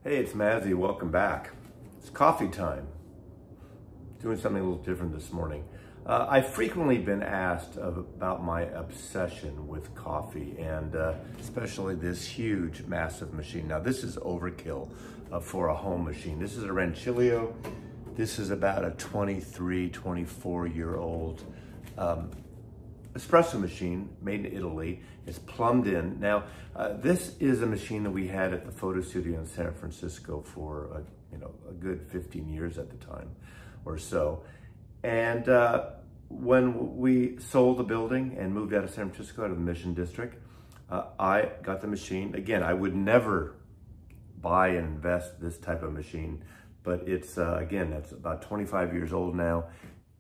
Hey, it's Mazzy. Welcome back. It's coffee time. Doing something a little different this morning. I've frequently been asked about my obsession with coffee and especially this huge, massive machine. Now, this is overkill for a home machine. This is a Rancilio. This is about a 23, 24-year-old espresso machine made in Italy. It's plumbed in. Now, this is a machine that we had at the photo studio in San Francisco for a good 15 years at the time or so. And when we sold the building and moved out of San Francisco, out of the Mission District, I got the machine. Again, I would never buy and invest this type of machine, but it's, again, that's about 25 years old now.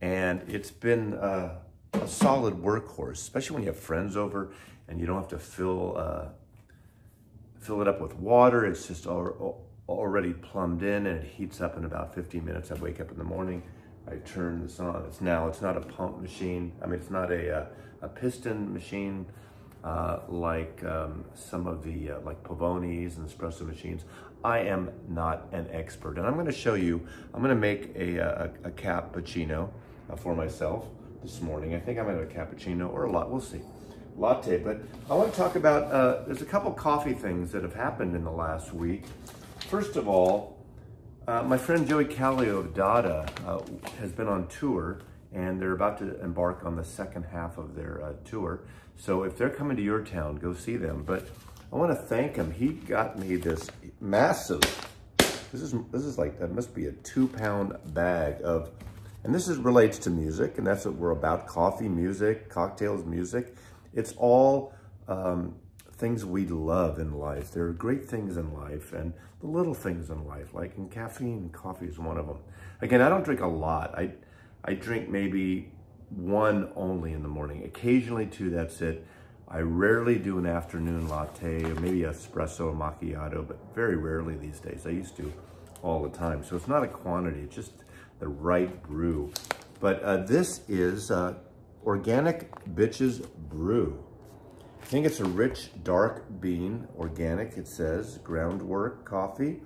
And it's been a solid workhorse, especially when you have friends over and you don't have to fill it up with water. It's just already plumbed in and it heats up in about 15 minutes. I wake up in the morning, I turn this on. It's not a pump machine. I mean, it's not a piston machine like some of the like Pavonis and espresso machines. I am not an expert, and I'm going to show you. I'm going to make a cappuccino for myself this morning. I think I'm going to have a cappuccino or a latte. We'll see. Latte, but I want to talk about, there's a couple coffee things that have happened in the last week. First of all, my friend Joey Callio of Dada has been on tour, and they're about to embark on the second half of their tour. So if they're coming to your town, go see them. But I want to thank him. He got me this massive, this is like, that must be a 2-pound bag of, and this relates to music, and that's what we're about: coffee, music, cocktails, music. It's all things we love in life. There are great things in life and the little things in life, like in caffeine, and coffee is one of them. Again, I don't drink a lot. I drink maybe one only in the morning, occasionally two, that's it. I rarely do an afternoon latte, or maybe espresso or macchiato, but very rarely these days. I used to all the time. So it's not a quantity, it's just the right brew. But this is Organic Bitches Brew. I think it's a rich, dark bean, organic, it says, groundwork coffee,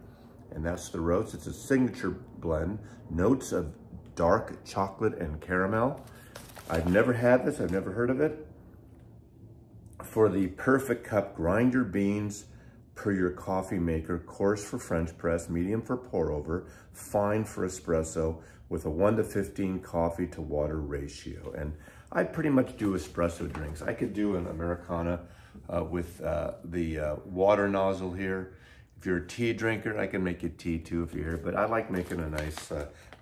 and that's the roast. It's a signature blend, notes of dark chocolate and caramel. I've never had this, I've never heard of it. For the perfect cup, grind your beans per your coffee maker, coarse for French press, medium for pour over, fine for espresso, with a 1:15 coffee to water ratio. And I pretty much do espresso drinks. I could do an Americana with the water nozzle here. If you're a tea drinker, I can make you tea too if you're here, but I like making a nice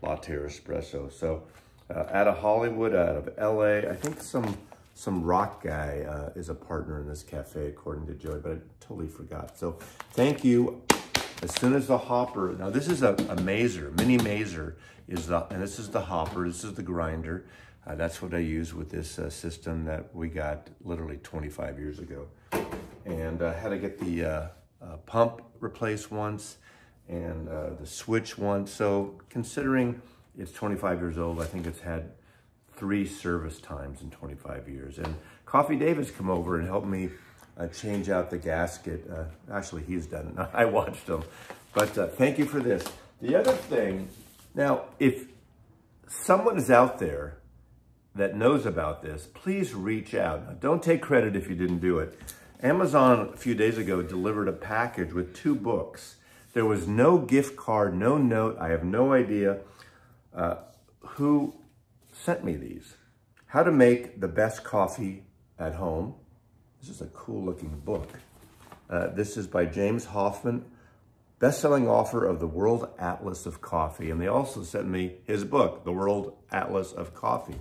latte or espresso. So out of Hollywood, out of LA, I think some rock guy is a partner in this cafe, according to Joey, but I totally forgot. So thank you. As soon as the hopper, now this is a mazer, mini mazer, and this is the hopper, this is the grinder. That's what I use with this system that we got literally 25 years ago. And I had to get the pump replaced once and the switch once. So considering it's 25 years old, I think it's had 3 service times in 25 years. And Coffee Dave has come over and helped me change out the gasket. Actually, he's done it. I watched him. But thank you for this. The other thing, now, if someone is out there that knows about this, please reach out. Now, don't take credit if you didn't do it. Amazon a few days ago delivered a package with 2 books. There was no gift card, no note. I have no idea who sent me these. How to Make the Best Coffee at Home. This is a cool looking book. This is by James Hoffman, best-selling author of the World Atlas of Coffee. And they also sent me his book, The World Atlas of Coffee.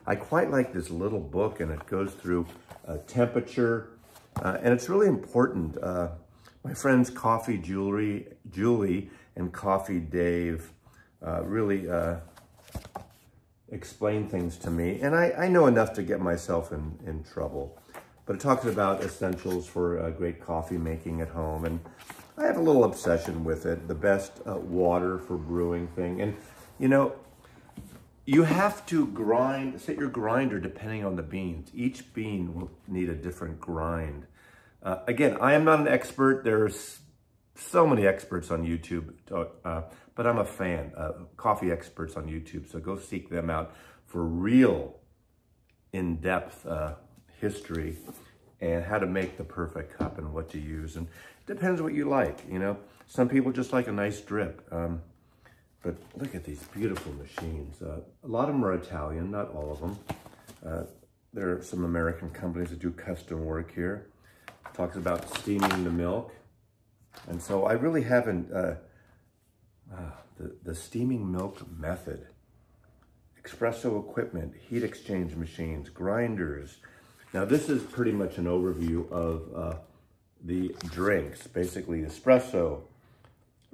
I quite like this little book, and it goes through temperature, and it's really important. My friends Coffee Julie and Coffee Dave really explain things to me, and I know enough to get myself in trouble. But it talks about essentials for great coffee making at home, and I have a little obsession with it. The best water for brewing thing, and you know, you have to set your grinder depending on the beans. Each bean will need a different grind. Again, I am not an expert. There's So many experts on YouTube, but I'm a fan of coffee experts on YouTube, so go seek them out for real in-depth history and how to make the perfect cup and what to use. And it depends what you like, you know. Some people just like a nice drip. But look at these beautiful machines. A lot of them are Italian, not all of them. There are some American companies that do custom work here. It talks about steaming the milk. And so I really haven't, the steaming milk method, espresso equipment, heat exchange machines, grinders. Now this is pretty much an overview of the drinks, basically espresso,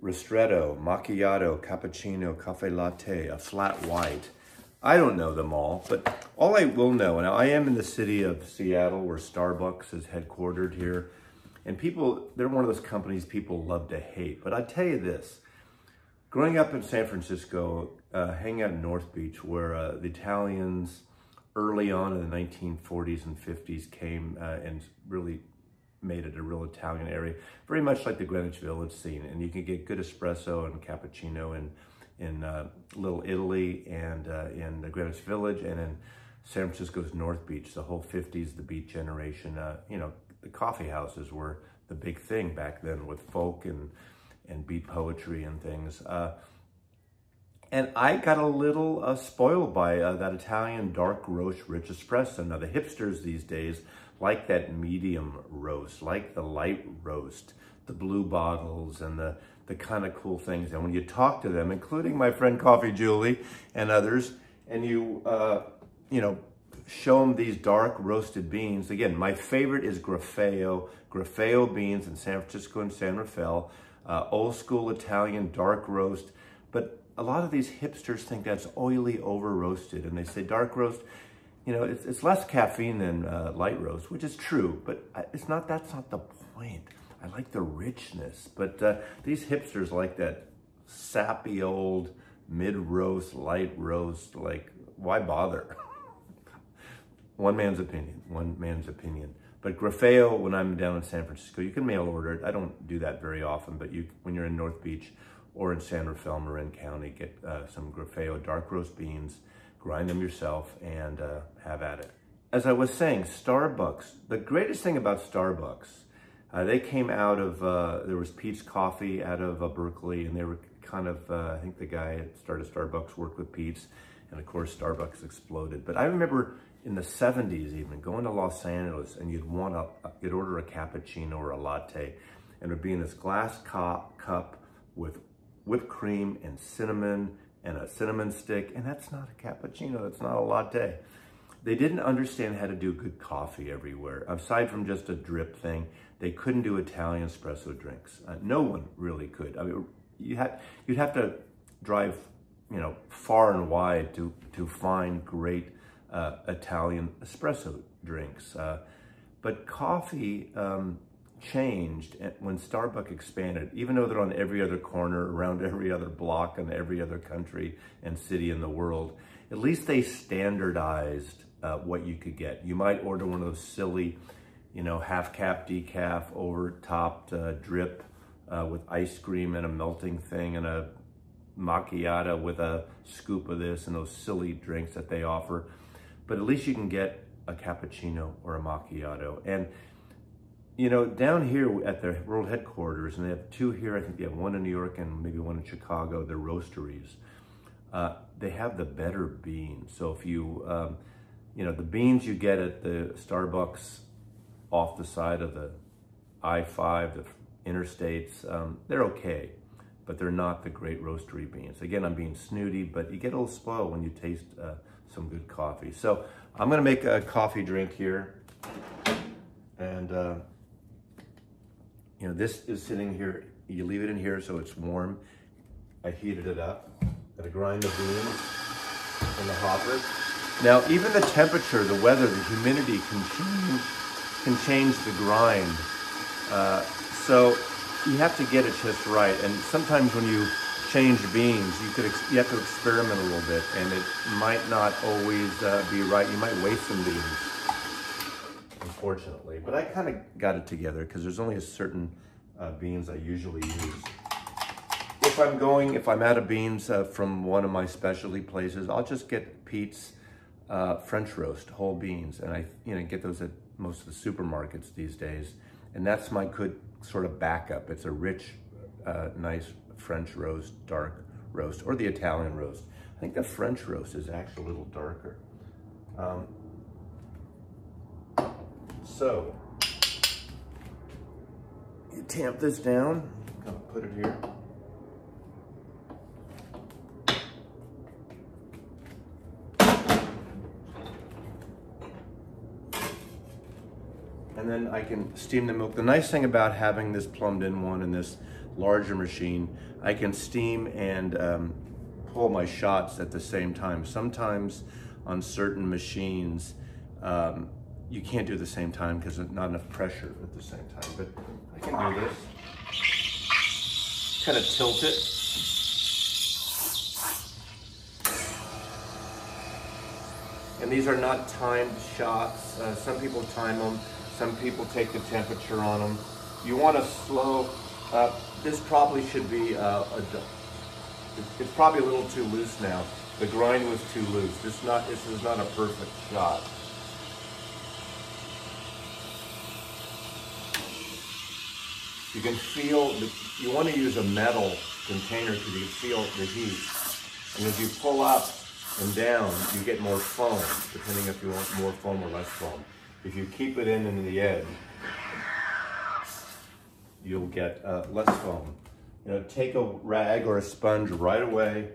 ristretto, macchiato, cappuccino, cafe latte, a flat white. I don't know them all, but all I will know, and I am in the city of Seattle where Starbucks is headquartered here, and people, they're one of those companies people love to hate. But I tell you this, growing up in San Francisco, hanging out in North Beach where the Italians early on in the 1940s and 50s came and really made it a real Italian area, very much like the Greenwich Village scene. And you can get good espresso and cappuccino in Little Italy and in the Greenwich Village and in San Francisco's North Beach, the whole 50s, the Beat generation. You know, the coffee houses were the big thing back then with folk and beat poetry and things. And I got a little spoiled by that Italian dark roast rich espresso. Now the hipsters these days like that medium roast, like the light roast, the blue bottles and the kind of cool things. And when you talk to them, including my friend Coffee Julie and others, and you know, show them these dark roasted beans. Again, my favorite is Grafeo beans in San Francisco and San Rafael, old school Italian dark roast. But a lot of these hipsters think that's oily, over roasted, and they say dark roast, you know, it's less caffeine than light roast, which is true, but it's not. That's not the point. I like the richness, but these hipsters like that sappy old mid-roast, light roast. Like, why bother? One man's opinion. But Grafeo, when I'm down in San Francisco, you can mail order it. I don't do that very often, but when you're in North Beach or in San Rafael, Marin County, get some Grafeo dark roast beans, grind them yourself, and have at it. As I was saying, Starbucks, the greatest thing about Starbucks, they came out of, there was Peet's Coffee out of Berkeley, and they were kind of, I think the guy that started Starbucks worked with Peet's, and of course Starbucks exploded. But I remember in the 70s even, going to Los Angeles, and you'd order a cappuccino or a latte, and it would be in this glass cup with whipped cream and a cinnamon stick, and that's not a cappuccino, that's not a latte. They didn't understand how to do good coffee everywhere. Aside from just a drip thing, they couldn't do Italian espresso drinks. No one really could. I mean, you'd have to drive, you know, far and wide to find great Italian espresso drinks. But coffee changed when Starbucks expanded. Even though they're on every other corner, around every other block, in every other country and city in the world, at least they standardized what you could get. You might order one of those silly, you know, half-cap decaf over-topped drip with ice cream and a melting thing and a macchiato with a scoop of this and those silly drinks that they offer. But at least you can get a cappuccino or a macchiato. And, you know, down here at the world headquarters, and they have two here, I think they have one in New York and maybe one in Chicago, they're roasteries. They have the better beans. So if you, you know, the beans you get at the Starbucks off the side of the I-5, the interstates, they're okay, but they're not the great roastery beans. Again, I'm being snooty, but you get a little spoiled when you taste some good coffee. So I'm gonna make a coffee drink here. And, you know, this is sitting here. You leave it in here so it's warm. I heated it up. Gotta grind the beans in the hopper. Now, even the temperature, the weather, the humidity can change the grind. So you have to get it just right. And sometimes when you change beans, you have to experiment a little bit, and it might not always be right. You might waste some beans, unfortunately. But I kind of got it together because there's only a certain beans I usually use. If I'm out of beans from one of my specialty places, I'll just get Pete's French roast, whole beans, and I get those at most of the supermarkets these days, and that's my good sort of backup. It's a rich, nice French roast, dark roast, or the Italian roast. I think the French roast is actually a little darker. So you tamp this down. I'm gonna put it here. And then I can steam the milk. The nice thing about having this plumbed in one and this larger machine, I can steam and pull my shots at the same time. Sometimes on certain machines, you can't do it at the same time because there's not enough pressure at the same time. But I can do this. Kind of tilt it. And these are not timed shots. Some people time them. Some people take the temperature on them. You want to slow up. This probably should be, it's probably a little too loose now. The grind was too loose. This is not a perfect shot. You can feel, you want to use a metal container because you can feel the heat. And as you pull up and down, you get more foam, depending if you want more foam or less foam. If you keep it in the edge, you'll get less foam. Take a rag or a sponge right away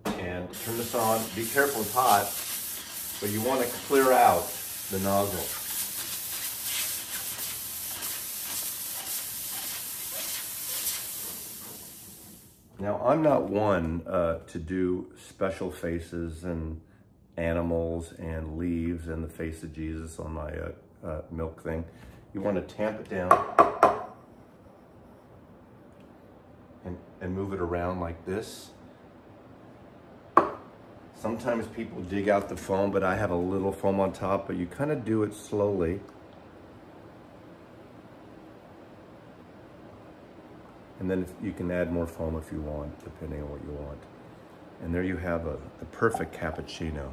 and turn this on. Be careful, it's hot, but you want to clear out the nozzle. Now, I'm not one to do special faces and animals and leaves and the face of Jesus on my milk thing. You want to tamp it down and move it around like this. Sometimes people dig out the foam, but I have a little foam on top, but you kind of do it slowly. And then you can add more foam if you want, depending on what you want. And there you have the perfect cappuccino.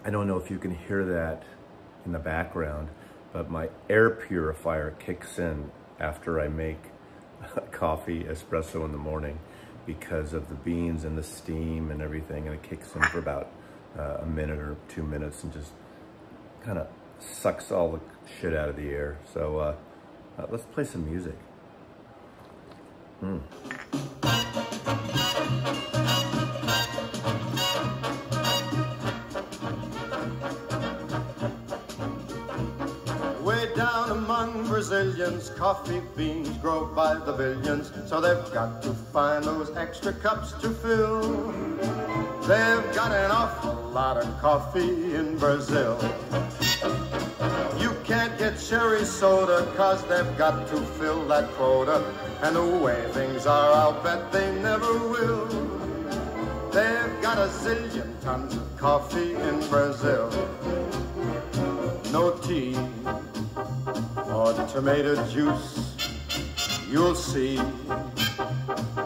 I don't know if you can hear that in the background, but my air purifier kicks in after I make coffee, espresso in the morning, because of the beans and the steam and everything, and it kicks in for about a minute or 2 minutes and just kind of sucks all the shit out of the air. So let's play some music. Way down among Brazilians, coffee beans grow by the billions, so they've got to find those extra cups to fill. They've got an awful lot of coffee in Brazil. You can't get cherry soda, cause they've got to fill that quota. And the way things are, I'll bet they never will. They've got a zillion tons of coffee in Brazil. No tea or tomato juice, you'll see.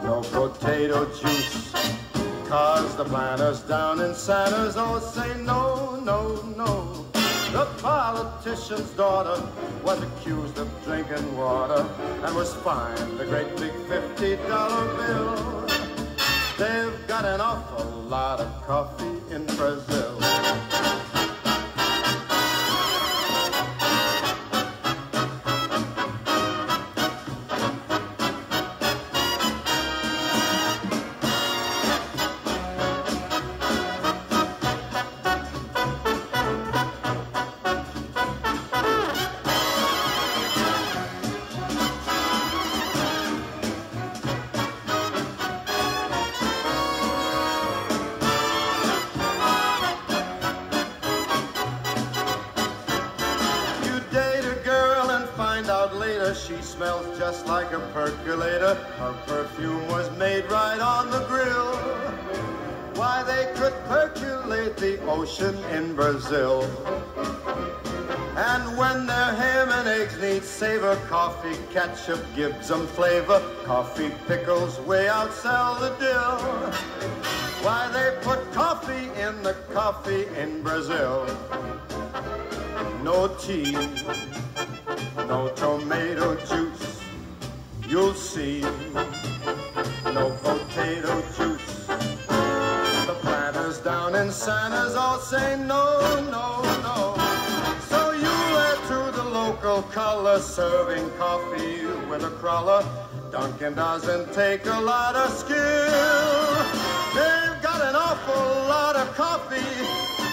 No potato juice, cause the planters down in Santa's all say no, no, no. The politician's daughter was accused of drinking water and was fined a great big $50 bill. They've got an awful lot of coffee in Brazil. She smells just like a percolator. Her perfume was made right on the grill. Why, they could percolate the ocean in Brazil. And when their ham and eggs need savor, coffee ketchup gives them flavor. Coffee pickles way outsell the dill. Why, they put coffee in the coffee in Brazil. No tea, no tomato juice, you'll see. No potato juice. The planters down in Santa's all say no, no, no. So you head to the local color, serving coffee with a crawler. Dunkin' doesn't take a lot of skill. They've got an awful lot of coffee.